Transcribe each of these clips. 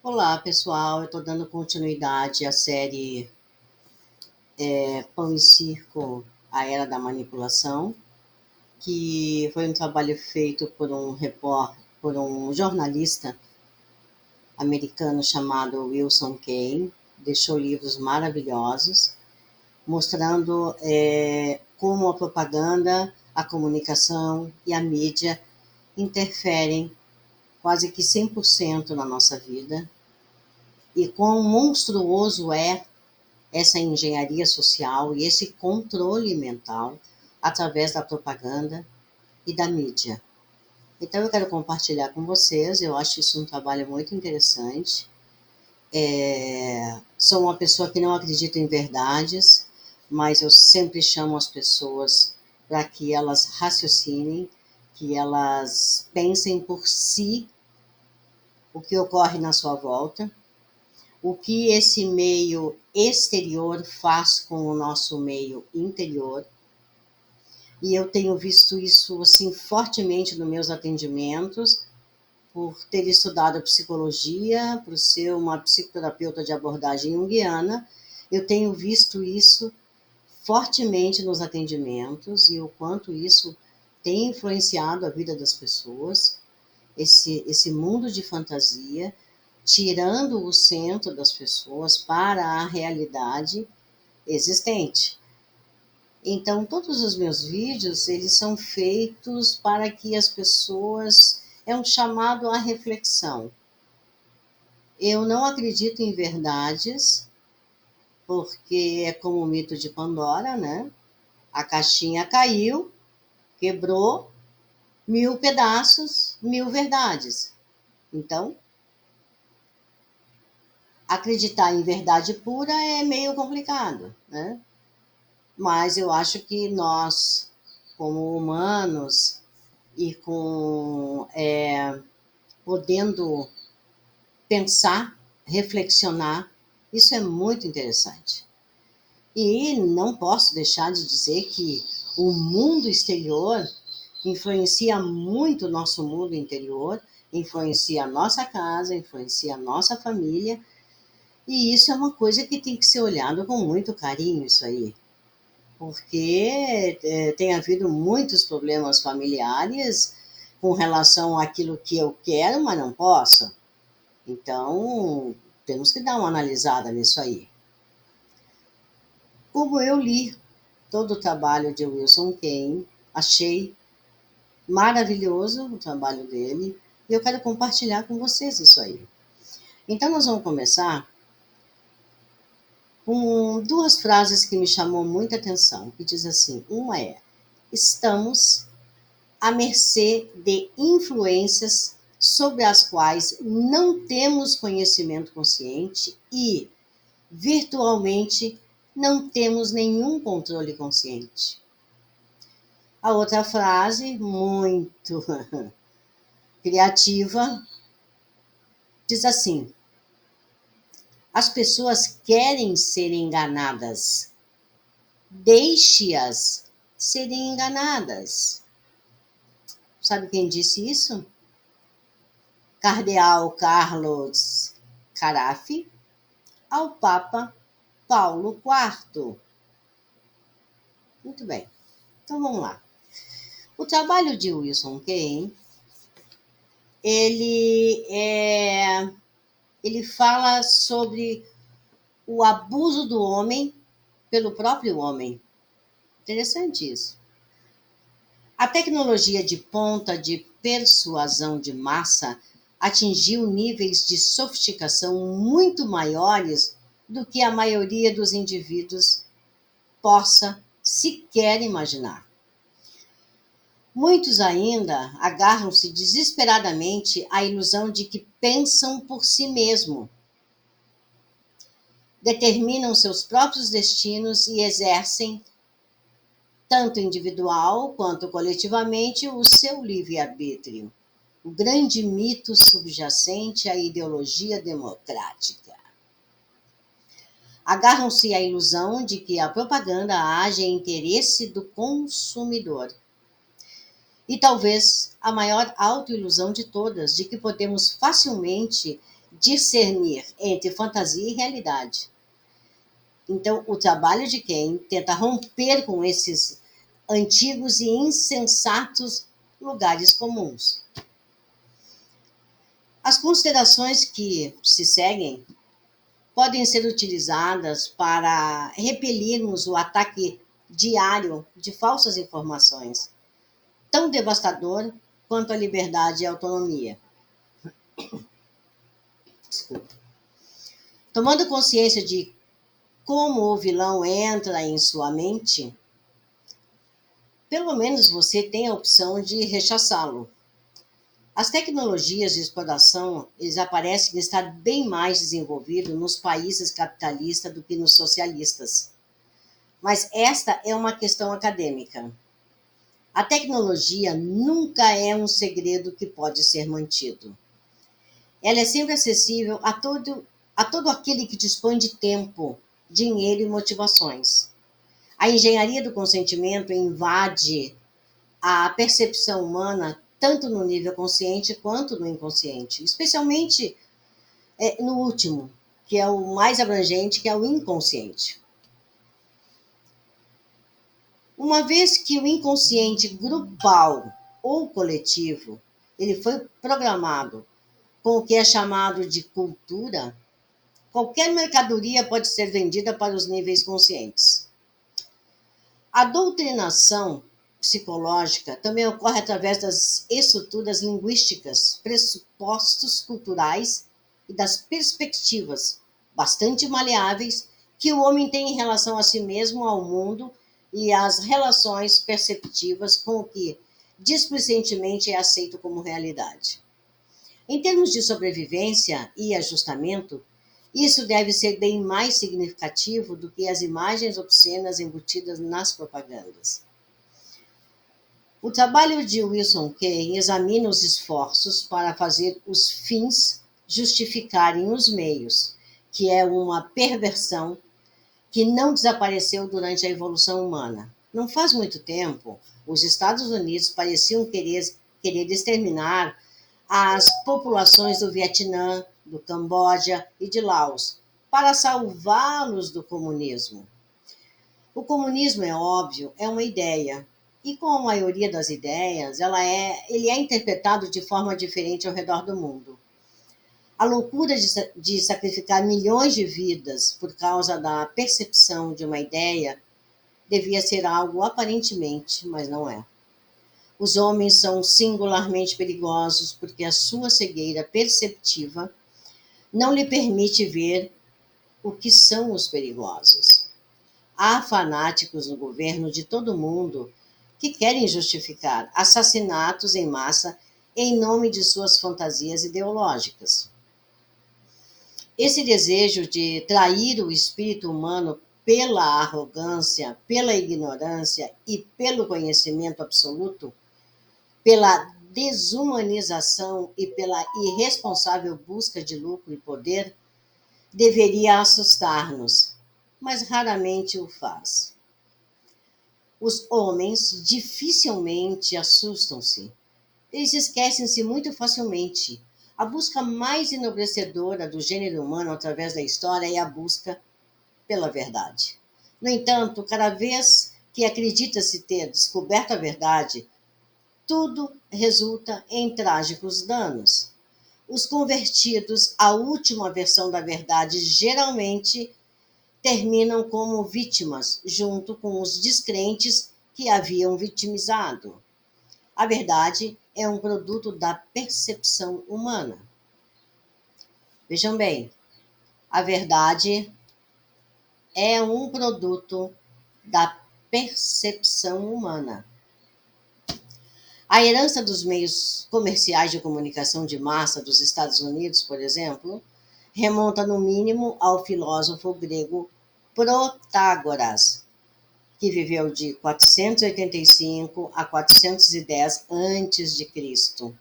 Olá, pessoal. Eu estou dando continuidade à série Pão e Circo, A Era da Manipulação, que foi um trabalho feito por um jornalista americano chamado Wilson Kane. Deixou livros maravilhosos, mostrando como a propaganda, a comunicação e a mídia interferem quase que 100% na nossa vida e quão monstruoso é essa engenharia social e esse controle mental através da propaganda e da mídia. Então, eu quero compartilhar com vocês, eu acho isso um trabalho muito interessante. Sou uma pessoa que não acredita em verdades, mas eu sempre chamo as pessoas para que elas raciocinem, que elas pensem por si o que ocorre na sua volta, o que esse meio exterior faz com o nosso meio interior. E eu tenho visto isso assim fortemente nos meus atendimentos, por ter estudado psicologia, por ser uma psicoterapeuta de abordagem junguiana, eu tenho visto isso fortemente nos atendimentos e o quanto isso tem influenciado a vida das pessoas, esse mundo de fantasia, tirando o centro das pessoas para a realidade existente. Então, todos os meus vídeos, eles são feitos para que as pessoas... É um chamado à reflexão. Eu não acredito em verdades, porque é como o mito de Pandora, né? A caixinha caiu, quebrou, 1000 pedaços, 1000 verdades. Então, acreditar em verdade pura é meio complicado, né? Mas eu acho que nós, como humanos, e podendo pensar, reflexionar, isso é muito interessante. E não posso deixar de dizer que o mundo exterior influencia muito o nosso mundo interior, influencia a nossa casa, influencia a nossa família, e isso é uma coisa que tem que ser olhado com muito carinho, isso aí. Porque tem havido muitos problemas familiares com relação àquilo que eu quero, mas não posso. Então, temos que dar uma analisada nisso aí. Como eu li todo o trabalho de Wilson Kane, achei maravilhoso o trabalho dele e eu quero compartilhar com vocês isso aí. Então, nós vamos começar com duas frases que me chamou muita atenção, que diz assim, uma é: estamos à mercê de influências sobre as quais não temos conhecimento consciente e, virtualmente, não temos nenhum controle consciente. A outra frase, muito criativa, diz assim: as pessoas querem ser enganadas, deixe-as serem enganadas. Sabe quem disse isso? Cardeal Carlos Carafi ao Papa Paulo IV. Muito bem, então vamos lá. O trabalho de Wilson Kane, ele, ele fala sobre o abuso do homem pelo próprio homem. Interessante isso. A tecnologia de ponta de persuasão de massa atingiu níveis de sofisticação muito maiores do que a maioria dos indivíduos possa sequer imaginar. Muitos ainda agarram-se desesperadamente à ilusão de que pensam por si mesmo, determinam seus próprios destinos e exercem, tanto individual quanto coletivamente, o seu livre-arbítrio. O grande mito subjacente à ideologia democrática. Agarram-se à ilusão de que a propaganda age em interesse do consumidor. E talvez a maior autoilusão de todas, de que podemos facilmente discernir entre fantasia e realidade. Então, o trabalho de quem tenta romper com esses antigos e insensatos lugares comuns. As considerações que se seguem podem ser utilizadas para repelirmos o ataque diário de falsas informações, tão devastador quanto a liberdade e a autonomia. Desculpa. Tomando consciência de como o vilão entra em sua mente, pelo menos você tem a opção de rechaçá-lo. As tecnologias de exploração, eles aparecem estar bem mais desenvolvidos nos países capitalistas do que nos socialistas. Mas esta é uma questão acadêmica. A tecnologia nunca é um segredo que pode ser mantido. Ela é sempre acessível a todo aquele que dispõe de tempo, dinheiro e motivações. A engenharia do consentimento invade a percepção humana tanto no nível consciente quanto no inconsciente, especialmente no último, que é o mais abrangente, que é o inconsciente. Uma vez que o inconsciente grupal ou coletivo, ele foi programado com o que é chamado de cultura, qualquer mercadoria pode ser vendida para os níveis conscientes. A doutrinação psicológica também ocorre através das estruturas linguísticas, pressupostos culturais e das perspectivas bastante maleáveis que o homem tem em relação a si mesmo, ao mundo e às relações perceptivas com o que displicentemente é aceito como realidade. Em termos de sobrevivência e ajustamento, isso deve ser bem mais significativo do que as imagens obscenas embutidas nas propagandas. O trabalho de Wilson Key examina os esforços para fazer os fins justificarem os meios, que é uma perversão que não desapareceu durante a evolução humana. Não faz muito tempo, os Estados Unidos pareciam querer exterminar as populações do Vietnã, do Camboja e de Laos, para salvá-los do comunismo. O comunismo, é óbvio, é uma ideia, e como a maioria das ideias, ele é interpretado de forma diferente ao redor do mundo. A loucura de sacrificar milhões de vidas por causa da percepção de uma ideia devia ser algo aparentemente, mas não é. Os homens são singularmente perigosos porque a sua cegueira perceptiva não lhe permite ver o que são os perigosos. Há fanáticos no governo de todo mundo que querem justificar assassinatos em massa em nome de suas fantasias ideológicas. Esse desejo de trair o espírito humano pela arrogância, pela ignorância e pelo conhecimento absoluto, pela desumanização e pela irresponsável busca de lucro e poder, deveria assustar-nos, mas raramente o faz. Os homens dificilmente assustam-se. Eles esquecem-se muito facilmente. A busca mais enobrecedora do gênero humano através da história é a busca pela verdade. No entanto, cada vez que acredita-se ter descoberto a verdade, tudo resulta em trágicos danos. Os convertidos à última versão da verdade geralmente terminam como vítimas, junto com os descrentes que haviam vitimizado. A verdade é um produto da percepção humana. Vejam bem, a verdade é um produto da percepção humana. A herança dos meios comerciais de comunicação de massa dos Estados Unidos, por exemplo, remonta no mínimo ao filósofo grego Protágoras, que viveu de 485 a 410 a.C.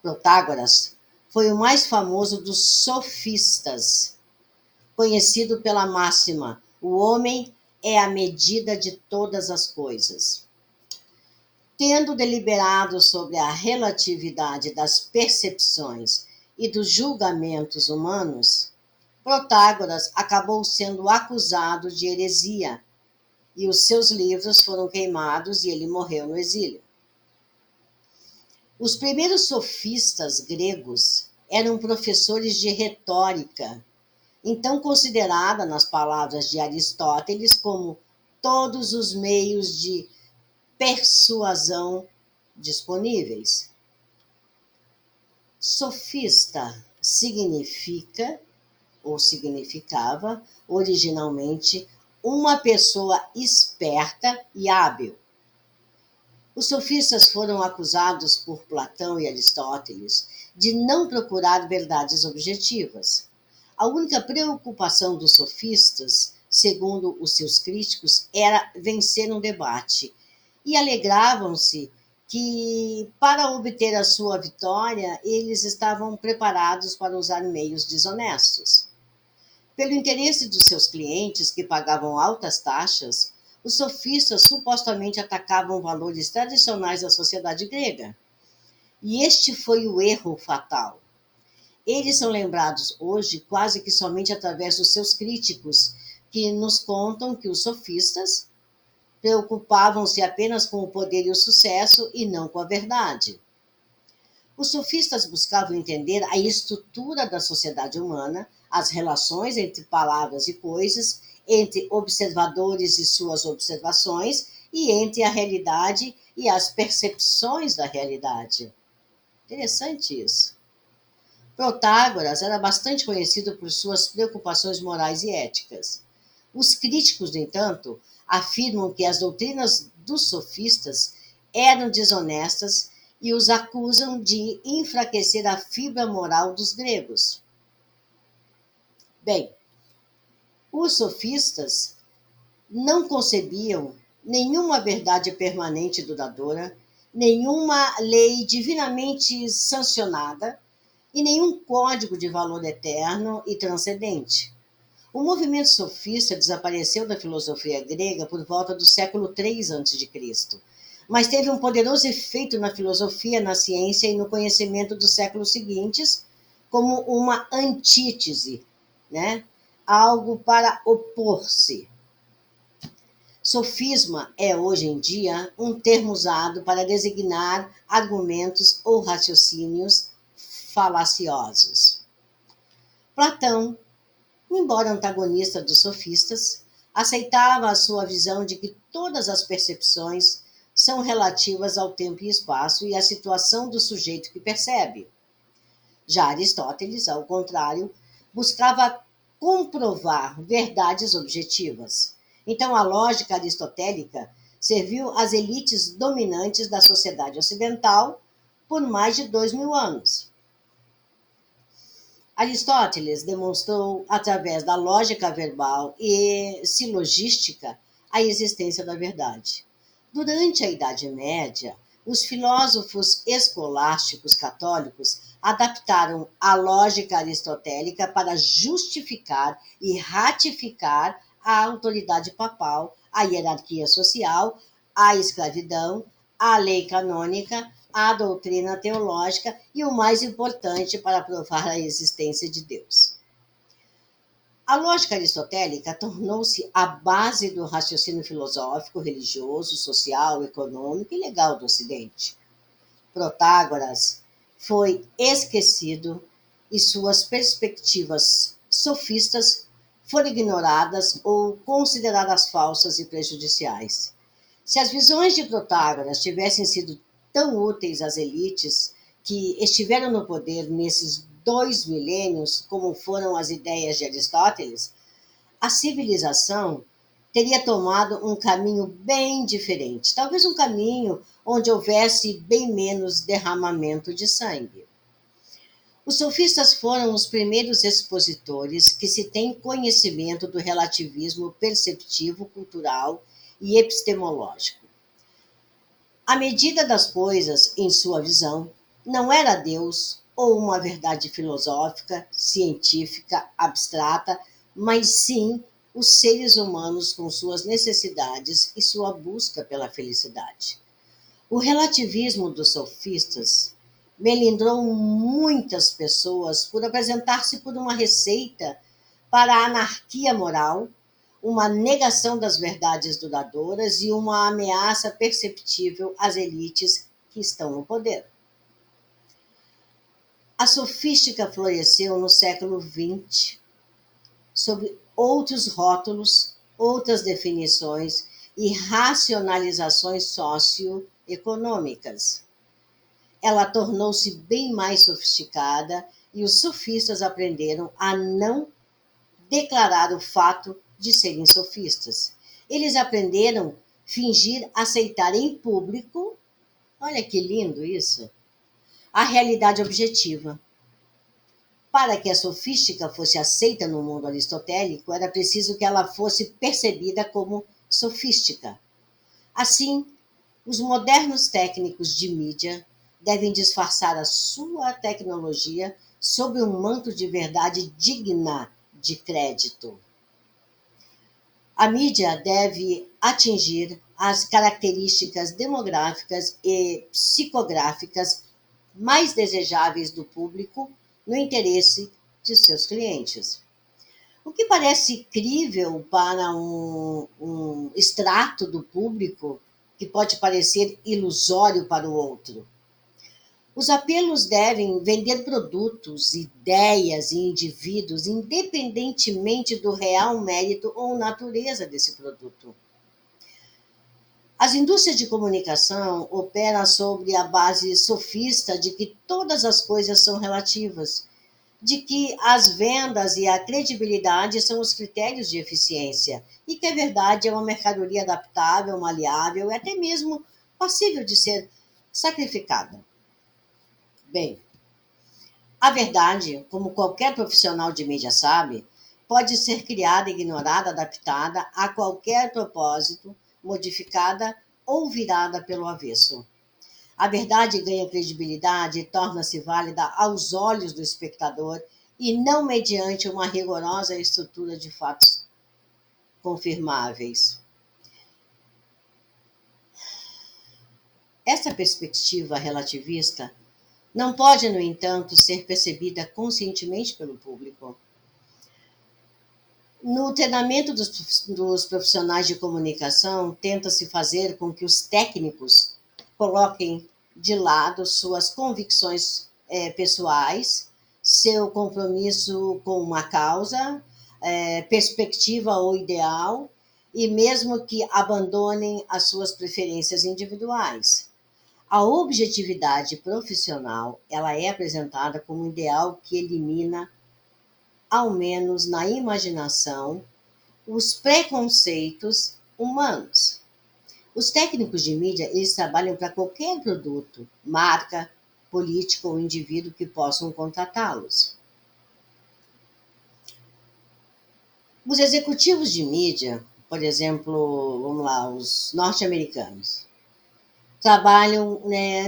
Protágoras foi o mais famoso dos sofistas, conhecido pela máxima: o homem é a medida de todas as coisas. Tendo deliberado sobre a relatividade das percepções e dos julgamentos humanos, Protágoras acabou sendo acusado de heresia e os seus livros foram queimados e ele morreu no exílio. Os primeiros sofistas gregos eram professores de retórica, então considerada, nas palavras de Aristóteles, como todos os meios de persuasão disponíveis. Sofista significa ou significava originalmente uma pessoa esperta e hábil. Os sofistas foram acusados por Platão e Aristóteles de não procurar verdades objetivas. A única preocupação dos sofistas, segundo os seus críticos, era vencer um debate e alegravam-se que, para obter a sua vitória, eles estavam preparados para usar meios desonestos. Pelo interesse dos seus clientes, que pagavam altas taxas, os sofistas supostamente atacavam valores tradicionais da sociedade grega. E este foi o erro fatal. Eles são lembrados hoje quase que somente através dos seus críticos, que nos contam que os sofistas preocupavam-se apenas com o poder e o sucesso e não com a verdade. Os sofistas buscavam entender a estrutura da sociedade humana, as relações entre palavras e coisas, entre observadores e suas observações, e entre a realidade e as percepções da realidade. Interessante isso. Protágoras era bastante conhecido por suas preocupações morais e éticas. Os críticos, no entanto, afirmam que as doutrinas dos sofistas eram desonestas e os acusam de enfraquecer a fibra moral dos gregos. Bem, os sofistas não concebiam nenhuma verdade permanente e duradoura, nenhuma lei divinamente sancionada e nenhum código de valor eterno e transcendente. O movimento sofista desapareceu da filosofia grega por volta do século III a.C., mas teve um poderoso efeito na filosofia, na ciência e no conhecimento dos séculos seguintes, como uma antítese, né? Algo para opor-se. Sofisma é, hoje em dia, um termo usado para designar argumentos ou raciocínios falaciosos. Platão, embora antagonista dos sofistas, aceitava a sua visão de que todas as percepções são relativas ao tempo e espaço e à situação do sujeito que percebe. Já Aristóteles, ao contrário, buscava comprovar verdades objetivas. Então, a lógica aristotélica serviu às elites dominantes da sociedade ocidental por mais de 2000 anos. Aristóteles demonstrou, através da lógica verbal e silogística, a existência da verdade. Durante a Idade Média, os filósofos escolásticos católicos adaptaram a lógica aristotélica para justificar e ratificar a autoridade papal, a hierarquia social, a escravidão, a lei canônica, a doutrina teológica e o mais importante para provar a existência de Deus. A lógica aristotélica tornou-se a base do raciocínio filosófico, religioso, social, econômico e legal do Ocidente. Protágoras foi esquecido e suas perspectivas sofistas foram ignoradas ou consideradas falsas e prejudiciais. Se as visões de Protágoras tivessem sido tão úteis às elites que estiveram no poder nesses 2 milênios, como foram as ideias de Aristóteles, a civilização teria tomado um caminho bem diferente. Talvez um caminho onde houvesse bem menos derramamento de sangue. Os sofistas foram os primeiros expositores que se tem conhecimento do relativismo perceptivo, cultural e epistemológico. A medida das coisas, em sua visão, não era Deus ou uma verdade filosófica, científica, abstrata, mas sim os seres humanos com suas necessidades e sua busca pela felicidade. O relativismo dos sofistas melindrou muitas pessoas por apresentar-se por uma receita para a anarquia moral, uma negação das verdades duradouras e uma ameaça perceptível às elites que estão no poder. A sofística floresceu no século XX sob outros rótulos, outras definições e racionalizações socioeconômicas. Ela tornou-se bem mais sofisticada e os sofistas aprenderam a não declarar o fato de serem sofistas. Eles aprenderam a fingir aceitar em público, olha que lindo isso, a realidade objetiva. Para que a sofística fosse aceita no mundo aristotélico, era preciso que ela fosse percebida como sofística. Assim, os modernos técnicos de mídia devem disfarçar a sua tecnologia sob um manto de verdade digna de crédito. A mídia deve atingir as características demográficas e psicográficas mais desejáveis do público no interesse de seus clientes. O que parece crível para um extrato do público, que pode parecer ilusório para o outro. Os apelos devem vender produtos, ideias e indivíduos, independentemente do real mérito ou natureza desse produto. As indústrias de comunicação operam sobre a base sofista de que todas as coisas são relativas, de que as vendas e a credibilidade são os critérios de eficiência e que a verdade é uma mercadoria adaptável, maleável e até mesmo passível de ser sacrificada. Bem, a verdade, como qualquer profissional de mídia sabe, pode ser criada, ignorada, adaptada a qualquer propósito, modificada ou virada pelo avesso. A verdade ganha credibilidade e torna-se válida aos olhos do espectador e não mediante uma rigorosa estrutura de fatos confirmáveis. Essa perspectiva relativista não pode, no entanto, ser percebida conscientemente pelo público. No treinamento dos profissionais de comunicação, tenta-se fazer com que os técnicos coloquem de lado suas convicções pessoais, seu compromisso com uma causa, perspectiva ou ideal, e mesmo que abandonem as suas preferências individuais. A objetividade profissional, ela é apresentada como um ideal que elimina, ao menos na imaginação, os preconceitos humanos. Os técnicos de mídia, eles trabalham para qualquer produto, marca, político ou indivíduo que possam contratá-los. Os executivos de mídia, por exemplo, vamos lá, os norte-americanos, trabalham,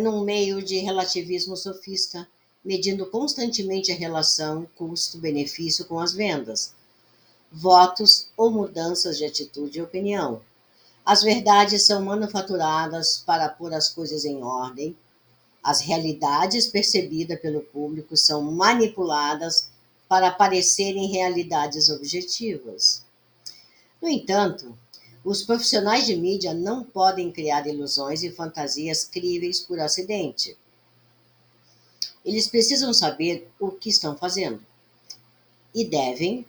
num meio de relativismo sofista, medindo constantemente a relação custo-benefício com as vendas, votos ou mudanças de atitude e opinião. As verdades são manufaturadas para pôr as coisas em ordem, as realidades percebidas pelo público são manipuladas para parecerem realidades objetivas. No entanto, os profissionais de mídia não podem criar ilusões e fantasias críveis por acidente. Eles precisam saber o que estão fazendo e devem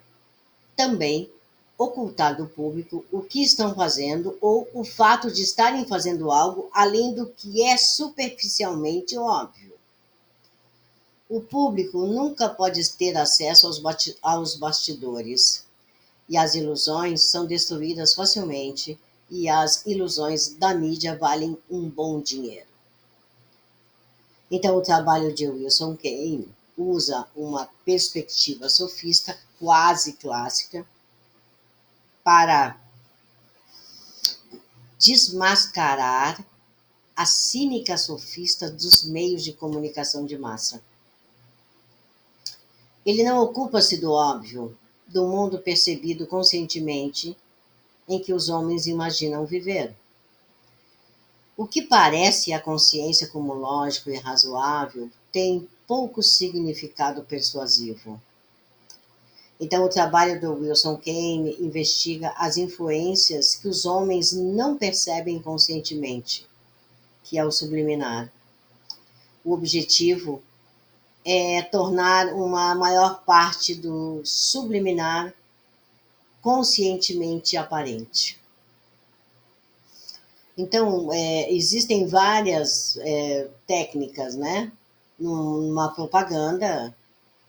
também ocultar do público o que estão fazendo ou o fato de estarem fazendo algo além do que é superficialmente óbvio. O público nunca pode ter acesso aos bastidores, e as ilusões são destruídas facilmente, e as ilusões da mídia valem um bom dinheiro. Então, o trabalho de Wilson Kane usa uma perspectiva sofista quase clássica para desmascarar a cínica sofista dos meios de comunicação de massa. Ele não ocupa-se do óbvio, do mundo percebido conscientemente em que os homens imaginam viver. O que parece à consciência como lógico e razoável tem pouco significado persuasivo. Então, o trabalho do Wilson Kane investiga as influências que os homens não percebem conscientemente, que é o subliminar. O objetivo é tornar uma maior parte do subliminar conscientemente aparente. Então, existem várias técnicas, né? Numa propaganda,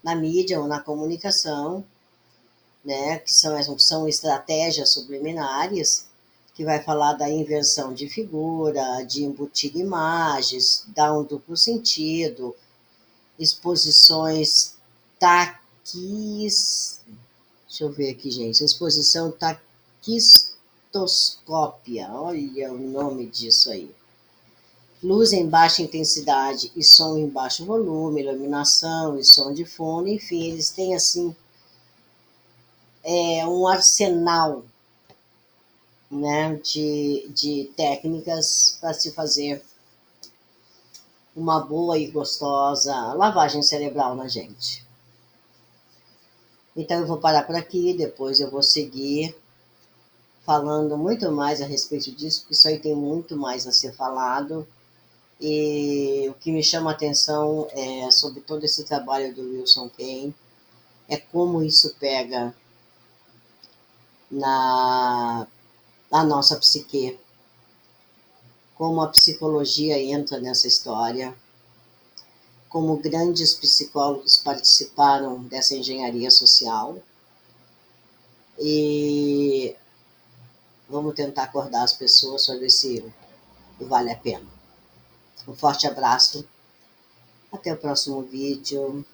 na mídia ou na comunicação, né? Que são estratégias subliminares, que vai falar da inversão de figura, de embutir imagens, dar um duplo sentido, exposições taquis. Deixa eu ver aqui, gente. Exposição taquistoscópia. Olha o nome disso aí. Luz em baixa intensidade e som em baixo volume, iluminação e som de fundo, enfim, eles têm assim um arsenal, né, de técnicas para se fazer uma boa e gostosa lavagem cerebral na gente. Então eu vou parar por aqui, depois eu vou seguir falando muito mais a respeito disso, porque isso aí tem muito mais a ser falado. E o que me chama a atenção sobre todo esse trabalho do Wilson Kane é como isso pega na nossa psique, como a psicologia entra nessa história, como grandes psicólogos participaram dessa engenharia social. E vamos tentar acordar as pessoas sobre se vale a pena. Um forte abraço. Até o próximo vídeo.